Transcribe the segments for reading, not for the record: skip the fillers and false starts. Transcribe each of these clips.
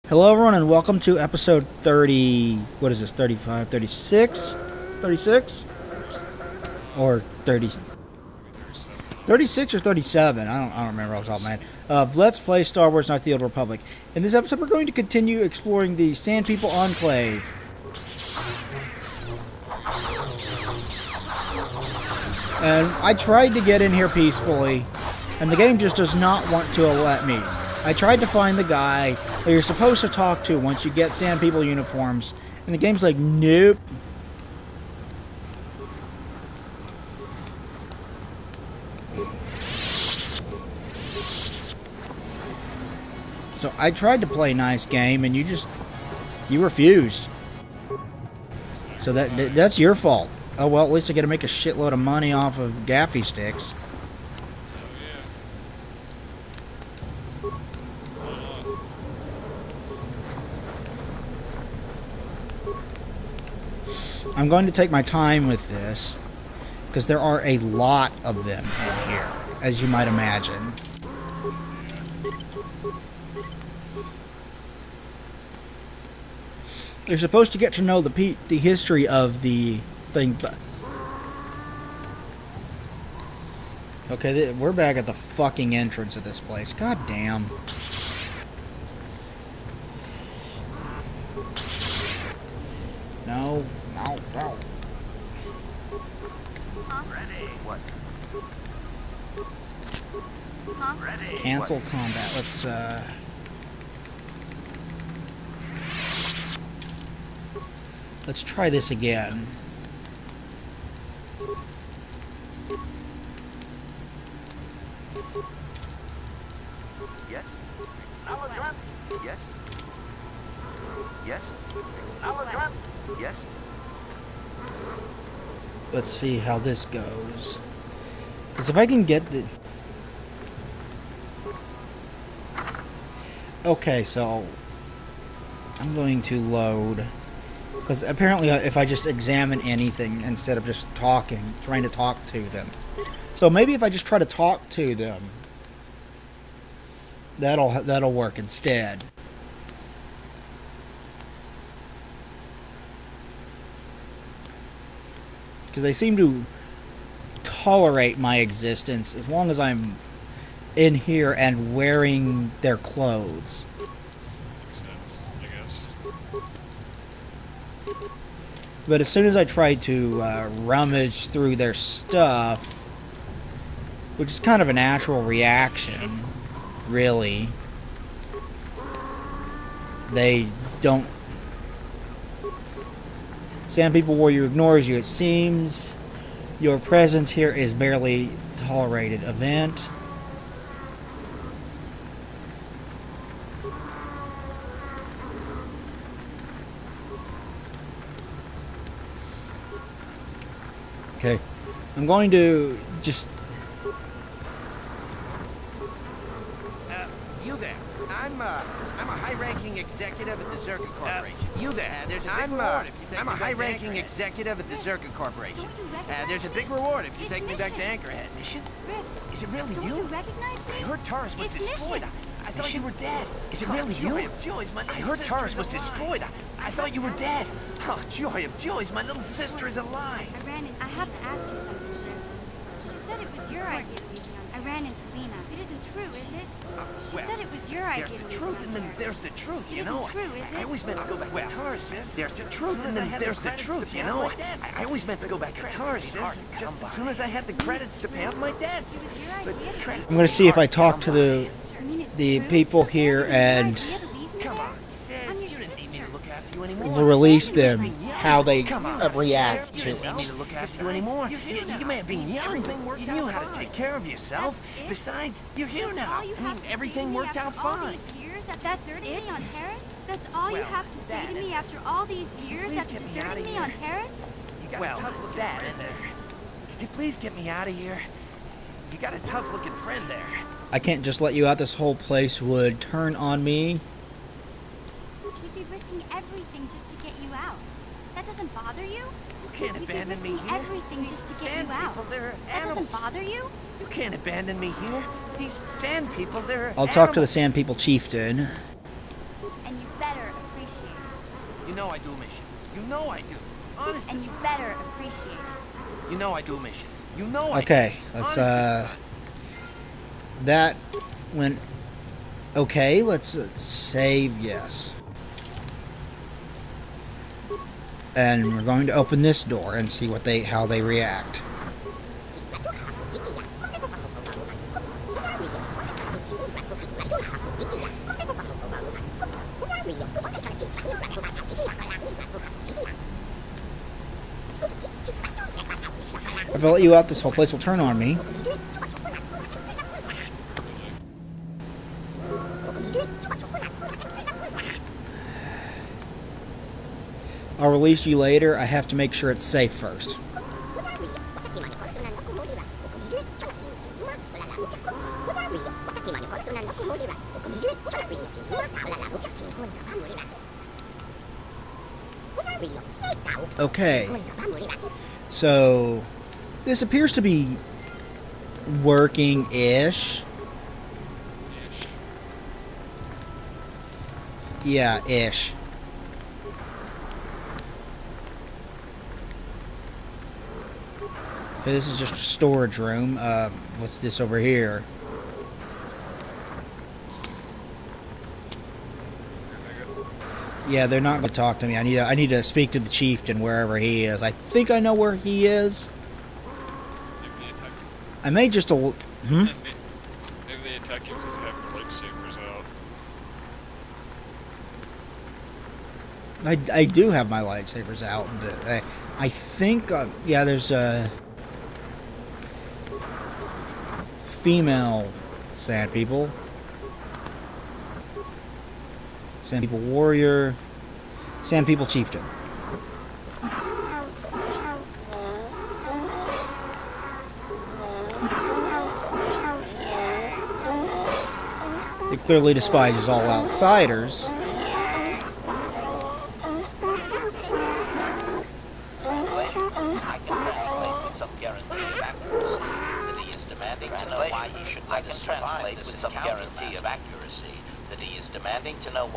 Hello everyone and welcome to episode 30, what is this, 35, 36? 36? Or 30, 36 or 37, I don't remember off the top of my head, of Let's Play Star Wars Knights of the Old Republic. In this episode we're going to continue exploring the Sand People Enclave. And I tried to get in here peacefully, and the game just does not want to let me. I tried to find the guy that you're supposed to talk to once you get Sand People uniforms, and the game's like, nope. So I tried to play a nice game, and you refused. So that's your fault. Oh well, at least I get to make a shitload of money off of gaffy sticks. I'm going to take my time with this, because there are a lot of them in here, as you might imagine. You're supposed to get to know the history of the thing, but... Okay, we're back at the fucking entrance of this place. God damn. No. No. Ready. What? Ready. Cancel what? combat. Let's try this again. Yes. Yes. Yes. Yes. Let's see how this goes. Because if I can get the... Okay, so... I'm going to load. Because apparently if I just examine anything instead of just trying to talk to them. So maybe if I just try to talk to them, that'll work instead. Because they seem to tolerate my existence as long as I'm in here and wearing their clothes. Makes sense, I guess. But as soon as I try to rummage through their stuff, which is kind of a natural reaction, really, they don't... Sand People Warrior ignores you. It seems your presence here is barely tolerated. Event. Okay. I'm going to just... You there. I'm a high-ranking executive at the Zerka Corporation. You there. There's a big reward if you take me back to Anchorhead. I'm a high-ranking executive at the Zerka Corporation. There's a big reward if you take me back to Anchorhead. Mission? Is it really you? Recognize me? I heard Taurus was destroyed. I thought you were dead. Is it really you? Joy of joys, my little I heard sister Taurus is was alive. destroyed. I thought you were dead. Oh, joy of joys, my little sister is alive. I have to ask you something. She said it was your idea to leave me on. I ran into Lena. It isn't true, is it? She well, said it was your idea There's to the leave me truth, on and then Taurus. there's the truth, you It know. isn't true, is I it? always meant to go back to Taurus. There's the truth, and as I then had there's the the credits truth, to you pay off know. my debts. I always meant to go back to Taurus, just as soon as I had the credits to pay off my debts. It was your idea to leave Credits I'm going to see if I talk to I mean, it's the true. people She said here it was your and idea to leave me Come there. on, I'm sis. your You didn't need me sister. to look after you anymore. release them, how they Come on, react sis. to You didn't need it. me to look after you anymore. You may have been young. You knew how to take care of yourself. That's it? Besides, you're here That's now. all you I have mean, to everything say to me worked out after all fine. these years after deserting me on Terrace? That's all you Well, have to say that to me and- after all these years please after get me deserting outta me on here. Terrace? You got a tough looking friend there. Could you please get me out of here? You got a tough looking friend there. I can't just let you out. This whole place would turn on me. We'd be risking everything just to get you out. That doesn't bother you? You can't We'd be abandon me risking here. everything These just to get sand you out. people, they're That doesn't animals. bother you? You can't abandon me here. These sand people, they're I'll talk to the animals. Sand People Chieftain. And you better appreciate it. You know I do, Mission. You know I do. Honest And as you fuck. better appreciate it. You know I do, Mission. You know I Okay, do. let's, Honest as fuck. that went okay. Let's save yes. And we're going to open this door and see what how they react. If I let you out, this whole place will turn on me. I'll release you later. I have to make sure it's safe first. Okay. So, this appears to be working-ish. Yeah, ish. Okay, this is just a storage room. What's this over here? Yeah, they're not going to talk to me. I need to speak to the chieftain wherever he is. I think I know where he is. I may just Maybe they attack you because you have your lightsabers out. I do have my lightsabers out, but I think yeah, there's a female sand people. Sand People Warrior, Sand People Chieftain. He clearly despises all outsiders.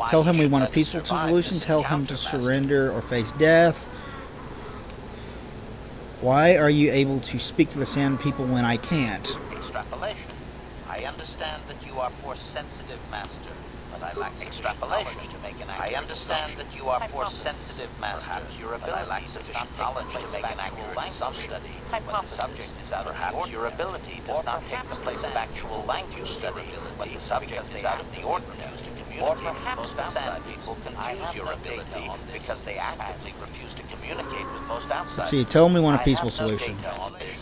Tell him we want a peaceful solution. Tell him to surrender or face death. Why are you able to speak to the Sand People when I can't? Extrapolation. I understand that you are force sensitive, Master, but I lack extrapolation to make an accurate. I understand that you are force sensitive, Master. Perhaps your ability lack sufficient knowledge to make an accurate language study. But the subject is out of perhaps your ability does not take the place of actual language study. But the subject is out of the ordinary. Or perhaps the Sand People confuse your ability because they actively refuse to communicate with most outsiders. Let's see, tell him we want a peaceful solution. Translation.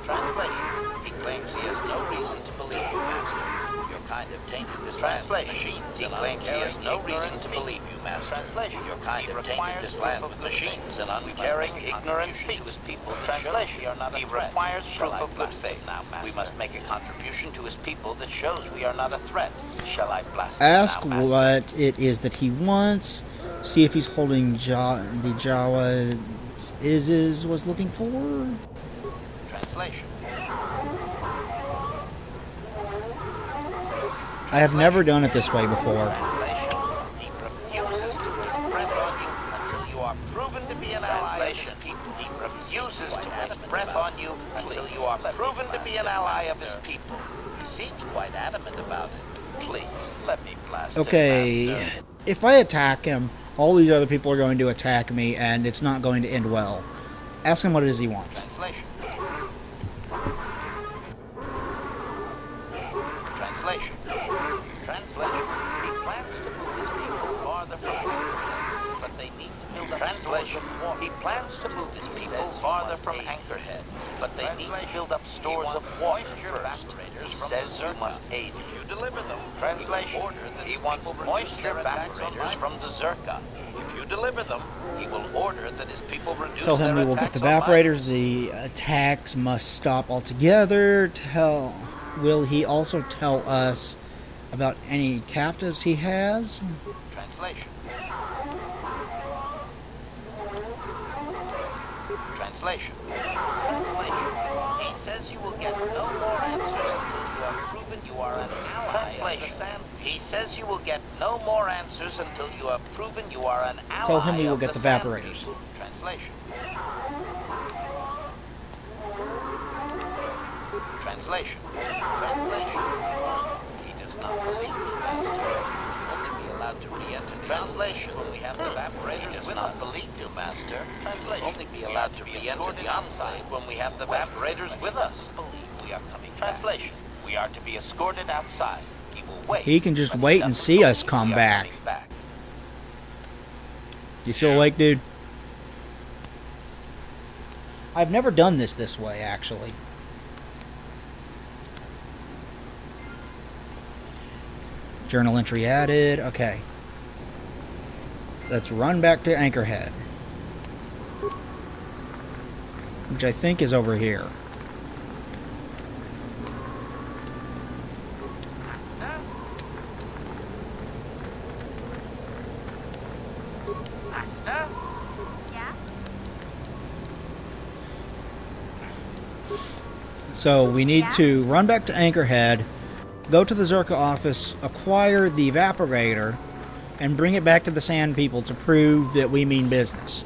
Translation. He claims he has no reason to believe you, Master. You're kind of tainted this translation. He claims he has no reason to believe you, Master. Translation. You're kind of tainted this land with machines and uncaring, ignorant people. Translation. He requires proof of good faith. Now, we must make a contribution to his people that shows we are not a threat. Shall I blast him Ask now, what it is that he wants. See if he's holding the Jawa was looking for. Translation. I have never done it this way before. He refuses to express on you until you are proven to be an ally. He refuses to express on you until you are proven to be an ally of his people. He seems quite adamant about it. Please, let me blast him, Okay, Master. if I attack him, all these other people are going to attack me, and it's not going to end well. Ask him what it is he wants. Translation. Translation. Translation. He plans to move his people farther from Anchorhead, but they need to build up translation. He plans to move his people farther from Anchorhead, but they need to build up stores of water first. He says you must aid if you deliver them. Translation. He wants moisture evaporators from the Zerka. If you deliver them, he will order that his people reduce Tell him their we will get the attacks on evaporators. The attacks must stop altogether. Will he also tell us about any captives he has? Translation. Translation. Translation. He says you will get no more answers until says you will get no more answers until you have proven you are an ally. Tell him we will of get the Sand evaporators. People. Translation. Translation. Translation. He does not believe you, Master. Only be allowed to re-enter. Translation. When we have the evaporators, he does not believe you, Master. Translation. Only be allowed to re-enter the outside when we have the evaporators with us. Believe we are coming. Translation. We are to be escorted outside. He will wait. He can just wait and see us come back. You feel awake, dude? I've never done this way, actually. Journal entry added. Okay. Let's run back to Anchorhead, which I think is over here. Yeah? So we need to run back to Anchorhead, go to the Zerka office, acquire the evaporator, and bring it back to the Sand People to prove that we mean business.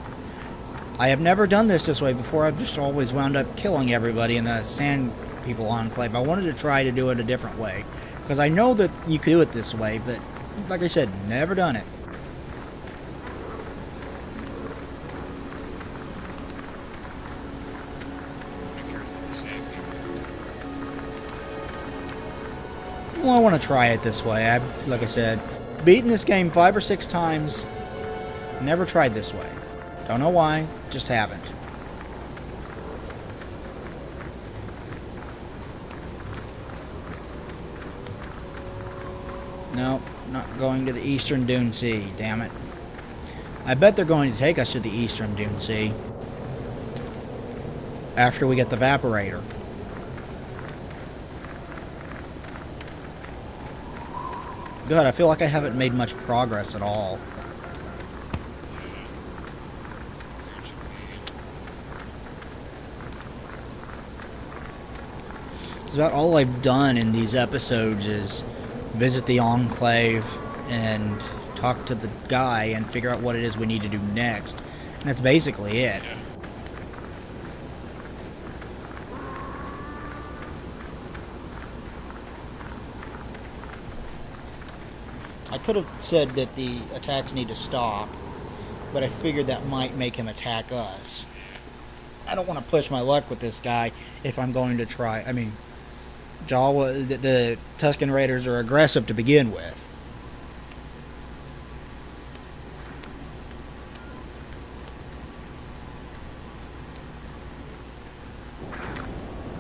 I have never done this way before. I've just always wound up killing everybody in the Sand People Enclave. I wanted to try to do it a different way, because I know that you could do it this way, but like I said, never done it. Well, I want to try it this way. Like I said, beaten this game 5 or 6 times. Never tried this way. Don't know why, just haven't. Nope, not going to the Eastern Dune Sea, damn it. I bet they're going to take us to the Eastern Dune Sea after we get the evaporator. Good, I feel like I haven't made much progress at all. It's about all I've done in these episodes is visit the Enclave and talk to the guy and figure out what it is we need to do next. And that's basically it. I could have said that the attacks need to stop, but I figured that might make him attack us. I don't want to push my luck with this guy if I'm going to try. I mean, Jawa, the Tusken Raiders are aggressive to begin with.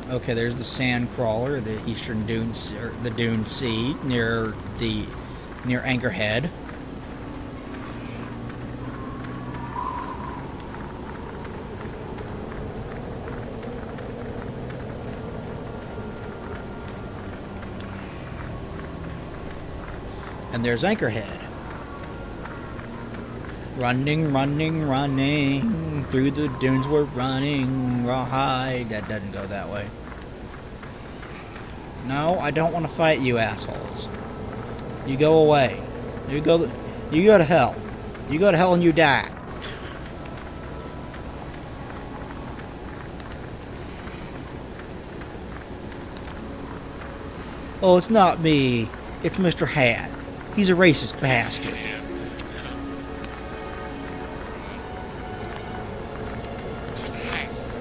Okay, there's the Sand Crawler, the Eastern Dunes, or the Dune Sea near Anchorhead. And there's Anchorhead. Running, running, running through the dunes we're running. Rawhide. That doesn't go that way. No, I don't want to fight you assholes. You go away. You go to hell. You go to hell and you die. Oh, it's not me. It's Mr. Hat. He's a racist bastard.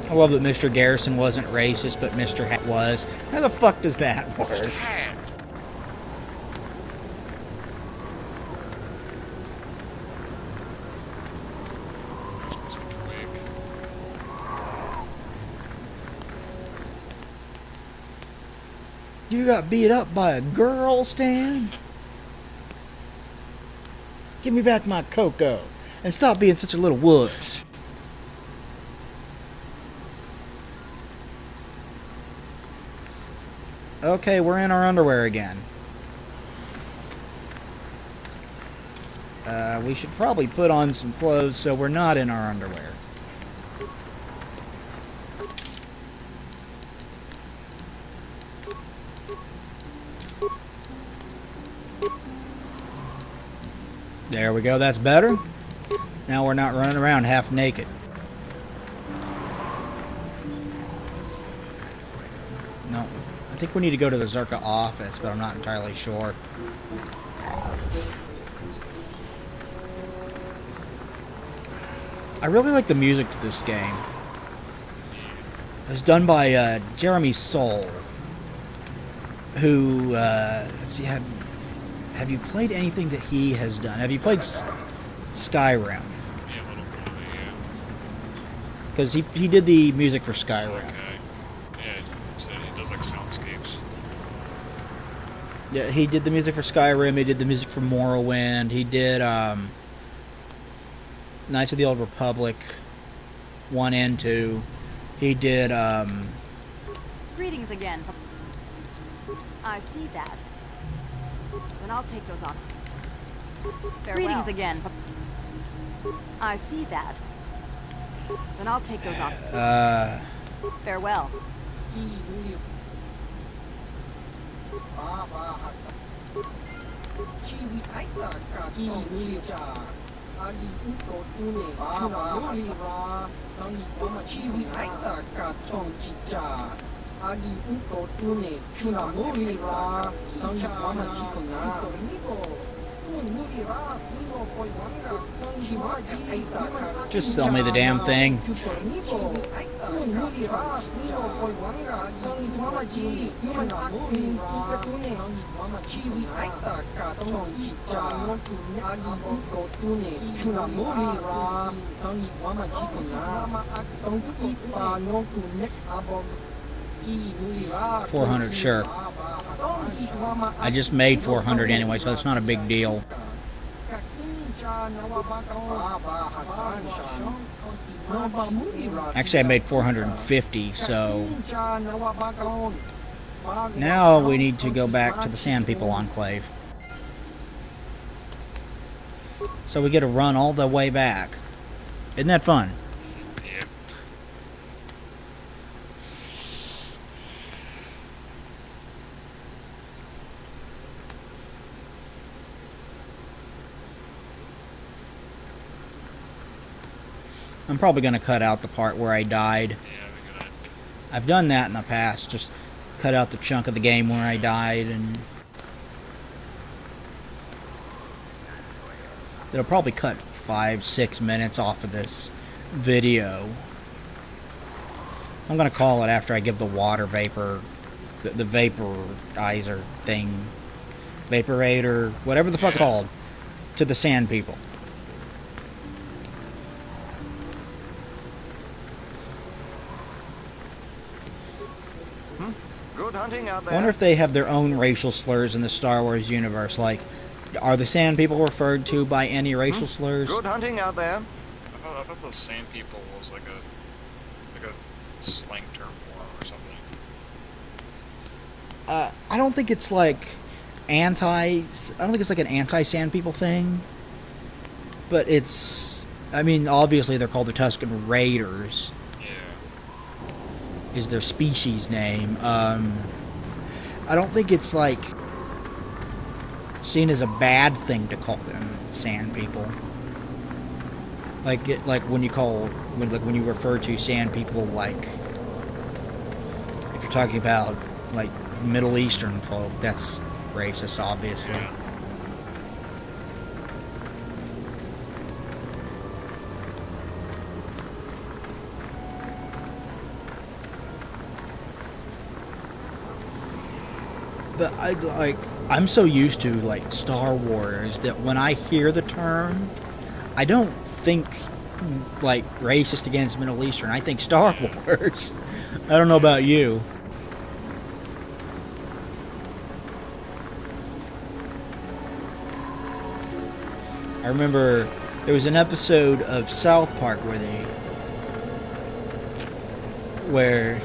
I love that Mr. Garrison wasn't racist, but Mr. Hat was. How the fuck does that work? You got beat up by a girl, Stan? Give me back my cocoa and stop being such a little wuss. Okay, we're in our underwear again. We should probably put on some clothes so we're not in our underwear. There we go. That's better. Now we're not running around half naked. No. I think we need to go to the Zerka office, but I'm not entirely sure. I really like the music to this game. It was done by Jeremy Soule, who, let's see, have you played anything that he has done? Have you played Skyrim? Yeah, a little bit of it, yeah. Because he did the music for Skyrim. Okay. Yeah, so he does like soundscapes. Yeah, he did the music for Skyrim. He did the music for Morrowind. He did Knights of the Old Republic 1 and 2. He did Greetings again. I see that. Then I'll take those off. Farewell. Greetings again. I see that. Then I'll take those off. Farewell. Just sell me the damn thing. $400, sure. I just made $400 anyway, so it's not a big deal. Actually, I made $450, so now we need to go back to the Sand People Enclave. So we get to run all the way back. Isn't that fun? Yeah. I'm probably going to cut out the part where I died. Yeah, we're gonna... I've done that in the past, just cut out the chunk of the game where I died, and it'll probably cut 5-6 minutes off of this video. I'm going to call it after I give the water vapor, the vaporizer thing, vaporator, whatever the fuck called, to the Sand People. Good hunting out I there. wonder if they have their own racial slurs in the Star Wars universe. Like, are the Sand People referred to by any racial slurs? Good hunting out there. I thought the Sand People was like a slang term for them or something. I don't think it's like I don't think it's like an anti-Sand People thing. But it's, I mean, obviously they're called the Tusken Raiders. Yeah. Is their species name. I don't think it's like seen as a bad thing to call them Sand People. Like when you refer to Sand People, like if you're talking about like Middle Eastern folk, that's racist, obviously. Yeah. But I'm so used to like Star Wars that when I hear the term, I don't think like racist against Middle Eastern. I think Star Wars. I don't know about you. I remember there was an episode of South Park where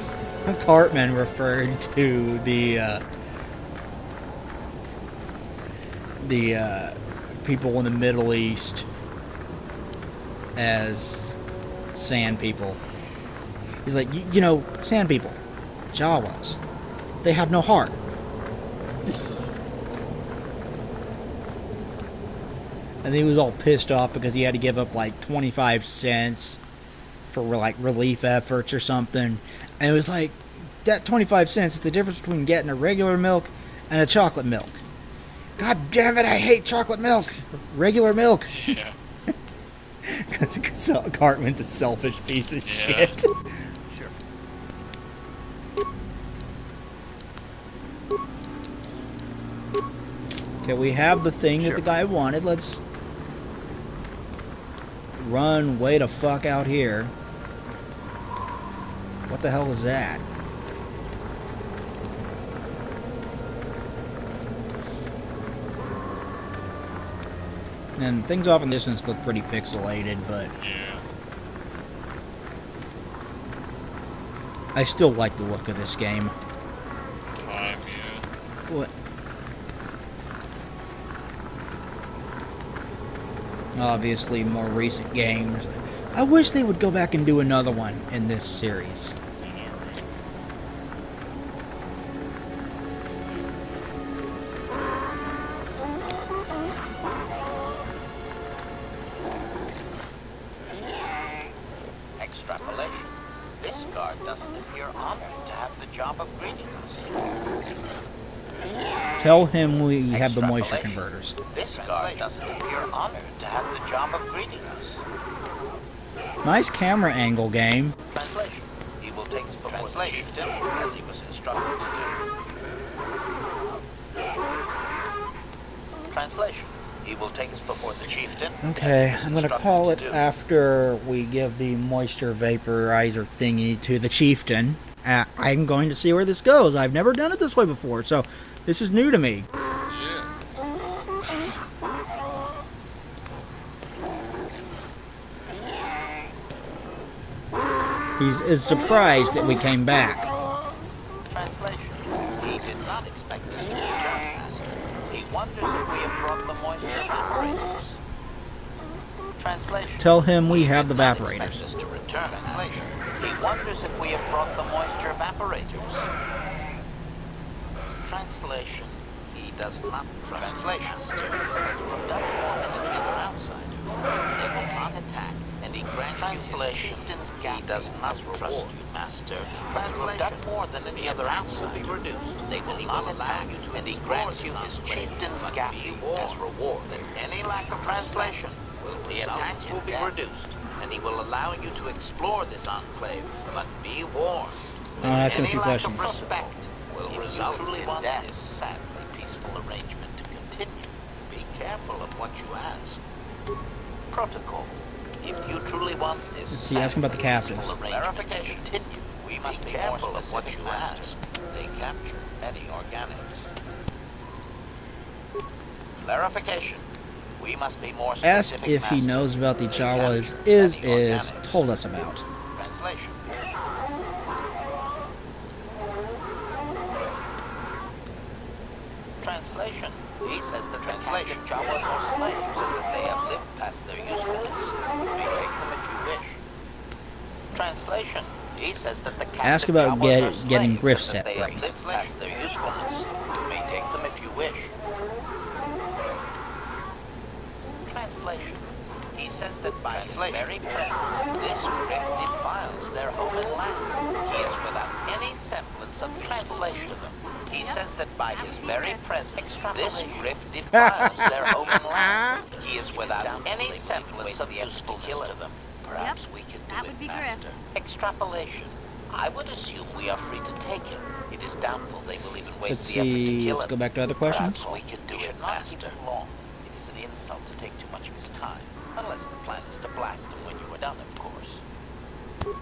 Cartman referred to the people in the Middle East as Sand People. He's like, you know, Sand People, Jawas, they have no heart. And he was all pissed off because he had to give up like 25 cents for like relief efforts or something. And it was like, that 25 cents is the difference between getting a regular milk and a chocolate milk. God damn it, I hate chocolate milk. Regular milk. Yeah. Because Cartman's a selfish piece of Yeah. shit. Sure. Okay, we have the thing that Sure. the guy wanted. Let's run way the fuck out here. What the hell is that? And things off in the distance look pretty pixelated, but Yeah. I still like the look of this game. Time, yeah. What? Obviously, more recent games. I wish they would go back and do another one in this series. I know, right? Extrapolation. This guard doesn't appear honored to have the job of greeting us. Tell him we have the moisture Extrapolation. converters. This guard doesn't appear honored to have the job of greeting us. Nice camera angle, game. Translation. He will take his before the chieftain as he was instructed to do. Translation. He will take us before the chieftain. Okay, as he I'm was gonna call it instructed to do. after we give the moisture vaporizer thingy to the chieftain. I'm going to see where this goes. I've never done it this way before, so this is new to me. Yeah. He's surprised that we came back. Translation. He did not expect us to return, Master. He wonders if we have brought the moisture evaporators. Translation. Tell him we have the He did not expect evaporators. us to return, Master. He wonders if we have brought the moisture evaporators. Translation. He does not. Translation. From that moment and the other outside, they will not attack, and he grants you chieftain's gap. He does not trust you, Master. Translation. Done more than any other outside. They will not attack, and he grants you his chieftain's gap as reward. Any lack of translation, the attacks will be reduced, and he will allow you to explore this enclave. But be warned. I'll ask him a few Any lack questions. of respect will result in death. This sadly peaceful arrangement to continue. Be careful of what you ask. Protocol. If you truly want this, Let's see, ask him about the captives. Verification. Continue. We must be careful of what you ask. They capture many organics. Clarification. We must be more Ask specific, if he Master. knows about the They Jawas capture is, many organics. told us about. Translation. Translation. He says the translation Jawas are slaves and that they have lived past their usefulness. You may take them if you wish. Translation. He says that the Ask captive about Jawas are getting slaves Griff and set that they have free. lived past their usefulness. You may take them if you wish. Translation. He says that by his very presence, this Griff defiles their home and land. He is without any semblance of translation to them. He says that by his very presence, this Griff defiles their home and land. He is without any semblance of usefulness to them. Perhaps we can do that it, would be Master. Extrapolation. I would assume we are free to take him. It is doubtful they will even waste Let's the effort to see, kill let's him. go back to other questions. Perhaps we can do it, Master. Long. It is an insult to take too much of his time. Unless the plan is to blast him when you are done, of course.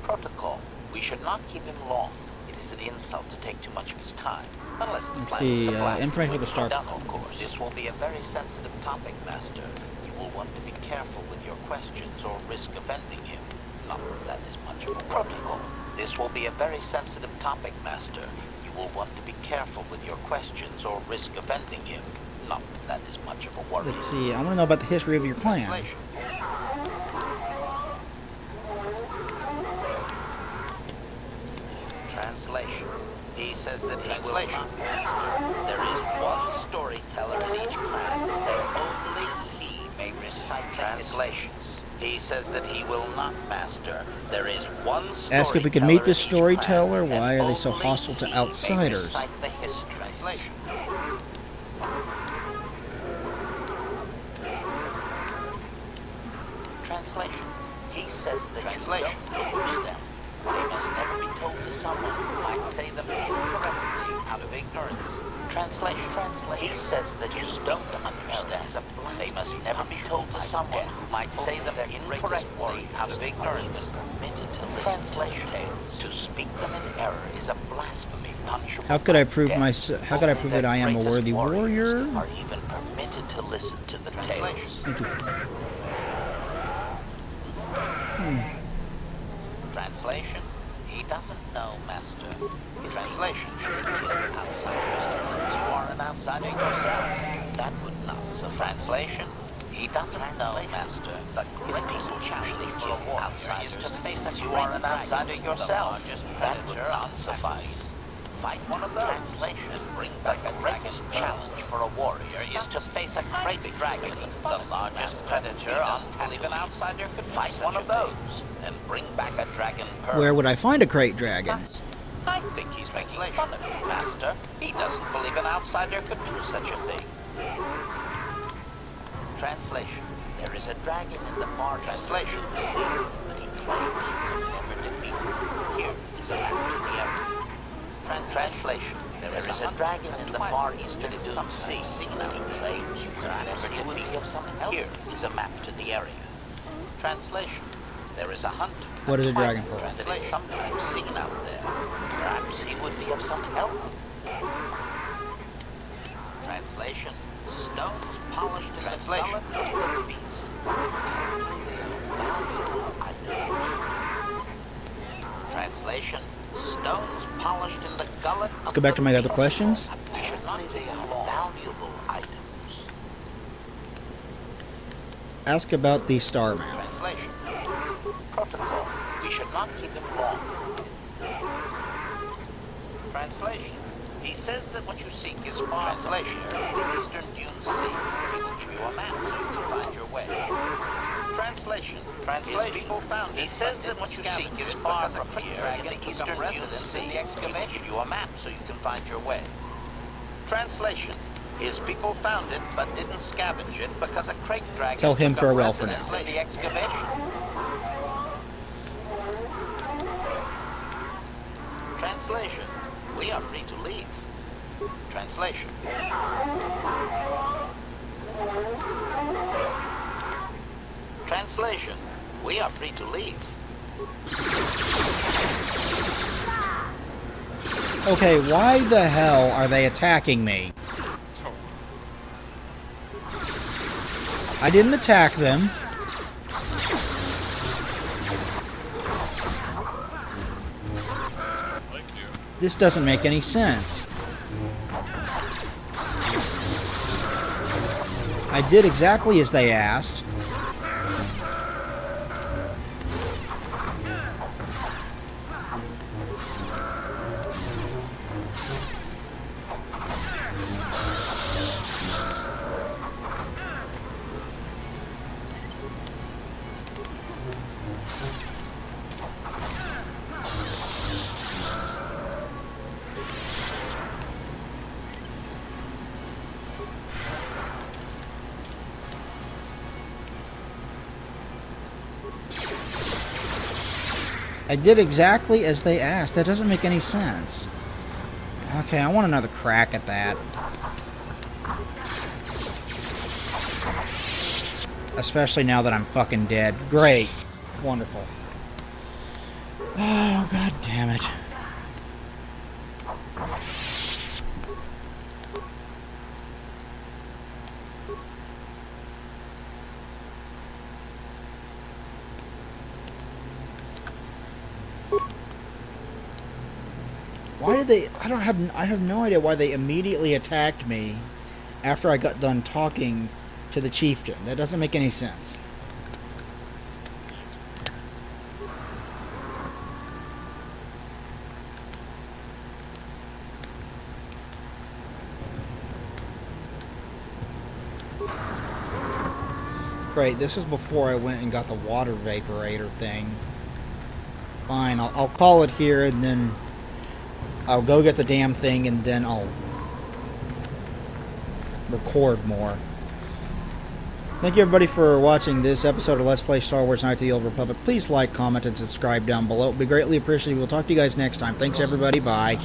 Protocol. We should not keep him long. It is an insult to take too much of his time. Unless the Let's plan see, is to blast him information when with the you are start. done, of course. This will be a very sensitive topic, Master. You will want to be careful with your questions or risk offending him. Not that that is much of a protocol. This will be a very sensitive topic, Master. You will want to be careful with your questions or risk offending him. Not that that is much of a worry. Let's see, I want to know about the history of your clan. Translation. Translation. He says that he will not. There is one storyteller in each clan that only he may receive. that he will not, Master. There is one Ask if we could meet this storyteller storyteller. in each Why clan, are they so and hostile to only he may outsiders? recite the history. Translation. Translation. He says that you don't use them. They must never be told to someone who might say them incorrectly out of ignorance. Translation. He says that you don't understand. They must never be told to someone who might say them incorrectly out of ignorance. Translation. To speak them in error is a blasphemy punishable. How could I prove by death. how could I prove that I am a Greatest worthy warrior? Are even permitted to listen to the tales. Thank you. Translation. He doesn't know, Master. Translation. Outsiders. You are an outsider yourself. That would not. So translation. He doesn't know, Master. The great people challenge for a war. Outsiders to face that you are an outsider yourself. That would not suffice. Fight one of those. Translation. Bring back a greatest challenge for a warrior is to face a great dragon. The largest predator until even outsider could fight one of those and bring back a dragon pearl. Where would I find a crate dragon? I think he's making fun of you, Master. He doesn't believe an outsider could do such a thing. Translation. There is a dragon in the far translation. But he claims you can never defeat him. Here is a map to the area. Translation. There is a dragon in the far eastern Dune Sea. He claims you can never defeat him. Here is a map to the area. Translation. There is a hunter. What is a dragon pearl? That is sometimes seen out there. Perhaps he would be of some help. Translation. Stones polished in translation. Translation. Stones polished in the gullet. Let's go back to my other questions. Valuable items. Ask about the star map. Translation. Protocol. We should not keep him long. Translation. He says that what you seek is far. Translation. The eastern Dune Sea. He will give you a map so you can find your way. Translation. Translation. People found he says that what you seek is far from here in the eastern Dune Sea. He will give you a map so you can find your way. Translation. His people found it, but didn't scavenge it because a crate dragon. Tell him took up farewell for residence now. in the excavation. Translation. We are free to leave. Translation. Translation. We are free to leave. Okay, why the hell are they attacking me? I didn't attack them. This doesn't make any sense. I did exactly as they asked. I did exactly as they asked. That doesn't make any sense. Okay, I want another crack at that. Especially now that I'm fucking dead. Great. Wonderful. Oh, god damn it. Why did they... I have no idea why they immediately attacked me after I got done talking to the chieftain. That doesn't make any sense. crate. This is before I went and got the water vaporator thing. Fine, I'll call it here, and then I'll go get the damn thing, and then I'll record more. Thank you everybody for watching this episode of Let's Play Star Wars Knights of the Old Republic. Please like, comment, and subscribe down below. It would be greatly appreciated. We'll talk to you guys next time. Thanks everybody. Bye.